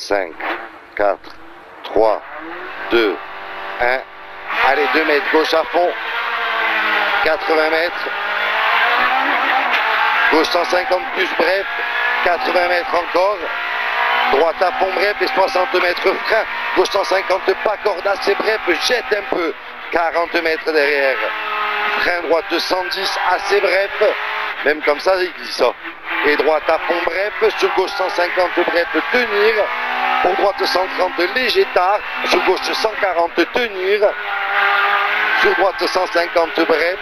5, 4, 3, 2, 1. Allez, 2 mètres, gauche à fond. 80 mètres. Gauche 150 plus bref. 80 mètres encore. Droite à fond bref et 60 mètres frein. Gauche 150 pas corde assez bref. Jette un peu. 40 mètres derrière. Frein droite 110 assez bref. Même comme ça, il dit ça. Et droite à fond bref. Sur gauche 150 bref tenir. Pour droite 130 léger tard. Sur gauche 140 tenir. Sur droite 150 bref.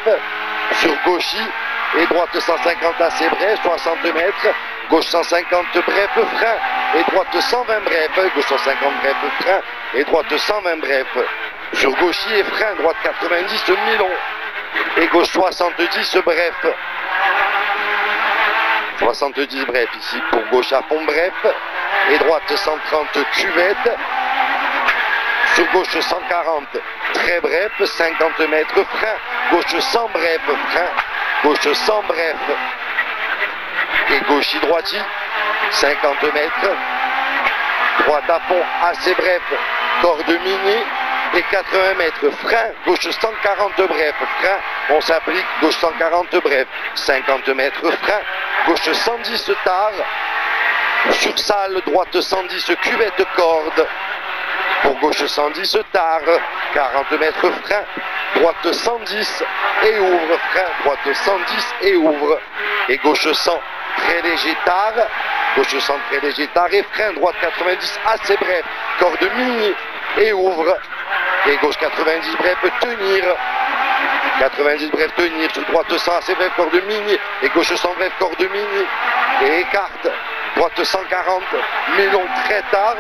Sur gauchis. Et droite 150 assez bref. 60 mètres. Gauche 150 bref frein. Et droite 120 bref. Gauche 150 bref frein. Et droite 120 bref. Sur gauchis et frein. Droite 90 mi-long. Et gauche 70 bref. 70 bref ici pour gauche à fond bref. Et droite 130 cuvette. Sur gauche 140 très bref. 50 mètres frein. Gauche 100 bref frein. Gauche 100 bref. Et gauchis droiti. 50 mètres. Droite à fond assez bref. Corde mini. Et 80 mètres frein. Gauche 140 bref frein. On s'applique. Gauche 140 bref. 50 mètres frein. Gauche 110 tard. Sur salle, droite 110 cuvette corde. Pour gauche 110 tard. 40 mètres frein. Droite 110 et ouvre. Frein. Droite 110 et ouvre. Et gauche 100 très léger tard. Gauche 100 très léger tard et frein. Droite 90 assez bref. Corde mini et ouvre. Et gauche 90 bref tenir. 90 bref tenir. Sur droite 100 assez bref corde mini. Et gauche 100 bref corde mini. Et écarte. Droite 140 mi-long très tard.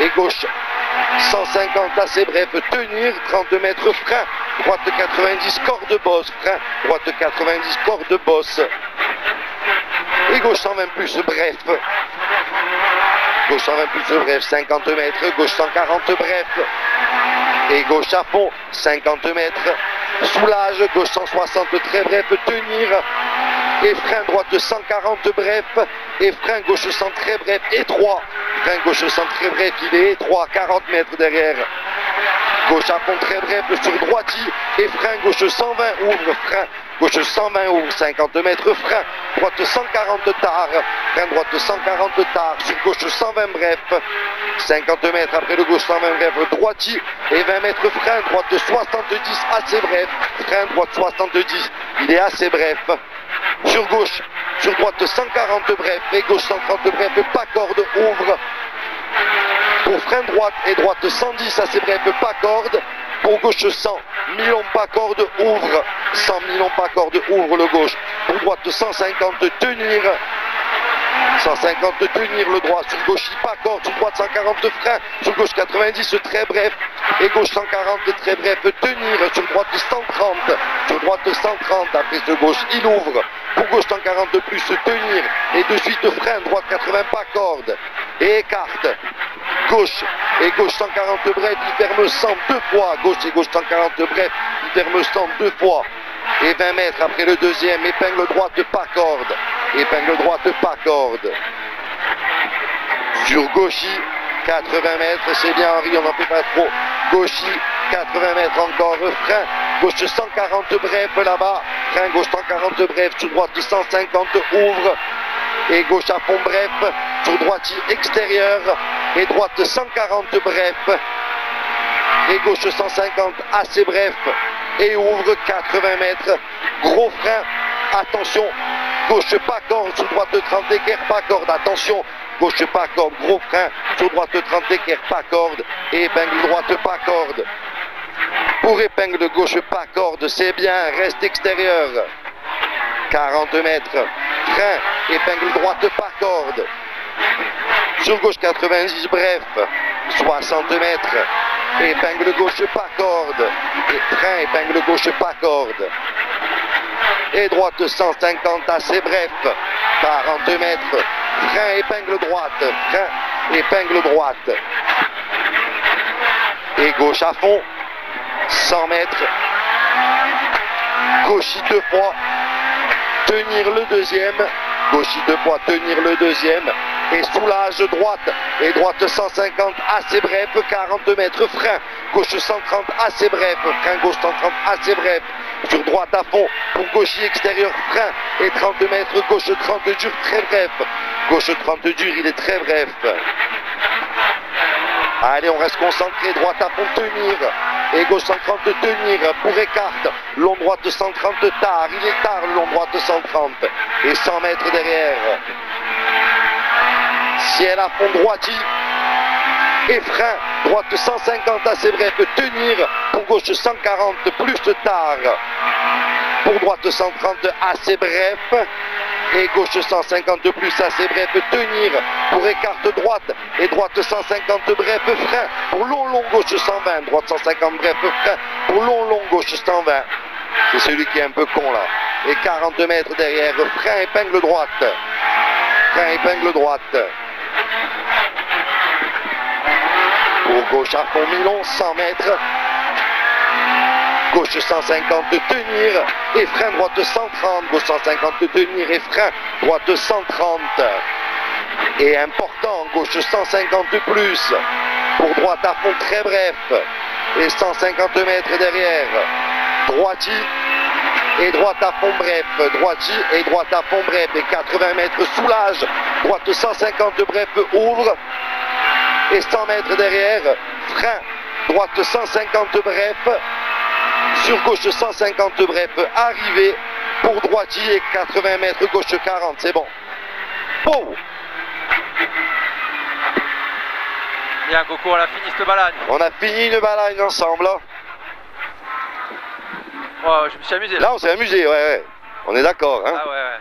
Et gauche 150 assez bref tenir. 30 mètres frein. Droite 90 corde bosse. Frein. Droite 90 corde bosse. Et gauche 120 plus bref. Gauche 120 plus bref. 50 mètres. Gauche 140 bref. Et gauche à fond, 50 mètres, soulage, gauche 160 très bref, tenir, et frein droite 140 bref, et frein gauche 100 très bref, étroit, frein gauche 100 très bref, il est étroit, 40 mètres derrière, gauche à fond très bref sur droiti, et frein gauche 120 ouvre, frein gauche 120 ouvre, 50 mètres frein, droite 140 tard, frein droite 140 tard, sur gauche 120 bref, 50 mètres après le gauche 120 bref, droiti, et 20 mètres frein, droite 70 assez bref, frein droite 70, il est assez bref, sur gauche, sur droite 140 bref, et gauche 130 bref, pas corde, ouvre, pour frein droite et droite 110 assez bref, pas corde, pour gauche 100, mi-long pas corde, ouvre, 100 mi-long pas corde, ouvre le gauche, pour droite 150 tenir, 150 tenir le droit, sur gauche pas corde, sur droite 140 frein, sur gauche 90 très bref, et gauche 140 très bref tenir, sur droite 130, sur droite 130, après sur gauche il ouvre, pour gauche 140 plus tenir, et de suite frein, droite 80 pas corde, et écarte, gauche, et gauche 140 bref, il ferme 100 deux fois, gauche et gauche 140 bref, il ferme 100 deux fois, et 20 mètres après le deuxième, épingle droite pas corde, épingle droite pas corde, sur gauchis, 80 mètres, c'est bien Henri, on n'en fait pas trop, gauchis, 80 mètres encore, frein, gauche 140 bref là-bas, frein gauche 140 bref, sur droite 150 ouvre, et gauche à fond bref, sur droite extérieur, et droite 140 bref, et gauche 150 assez bref, et ouvre 80 mètres, gros frein, attention, gauche pas corde, sur droite 30 équerre pas corde, attention, gauche pas corde, gros frein, sur droite 30 équerre pas corde, et épingle droite pas corde, pour épingle gauche pas corde, c'est bien, reste extérieur, 40 mètres, frein, épingle droite pas corde, sur gauche 90 bref, 60 mètres, épingle gauche pas corde, et frein, épingle gauche pas corde, et droite 150 assez bref, 40 mètres, frein, épingle droite, frein, épingle droite, et gauche à fond, 100 mètres, gauchis deux fois, tenir le deuxième, gauchis deux fois, tenir le deuxième, et soulage droite et droite 150 assez bref, 40 mètres frein, gauche 130 assez bref, frein gauche 130 assez bref, sur droite à fond pour gaucher extérieur frein et 30 mètres, gauche 30 dur très bref, gauche 30 dur il est très bref. Allez, on reste concentré, droite à fond tenir et gauche 130 tenir pour écarte, long droite 130 tard, il est tard le long droite 130 et 100 mètres derrière. Ciel à fond droiti et frein, droite 150 assez bref, tenir pour gauche 140 plus tard, pour droite 130 assez bref et gauche 150 plus assez bref, tenir pour écarte droite et droite 150 bref, frein pour long gauche 120, droite 150 bref, frein pour long gauche 120, c'est celui qui est un peu con là, et 40 mètres derrière, frein épingle droite, frein épingle droite. Pour gauche à fond Milon, 100 mètres, gauche 150 tenir et frein droite 130, gauche 150 tenir et frein droite 130. Et important, gauche 150 plus, pour droite à fond très bref et 150 mètres derrière, droiti et droite à fond bref, droiti et droite à fond bref et 80 mètres soulage, droite 150 bref ouvre et 100 mètres derrière, frein, droite 150 bref, sur gauche 150 bref, arrivé pour droiti et 80 mètres, gauche 40, c'est bon. Oh. Bien Coco, on a fini cette balagne. On a fini une balagne ensemble. Oh, je me suis amusé Là on s'est amusé, ouais. On est d'accord, hein. Ah ouais.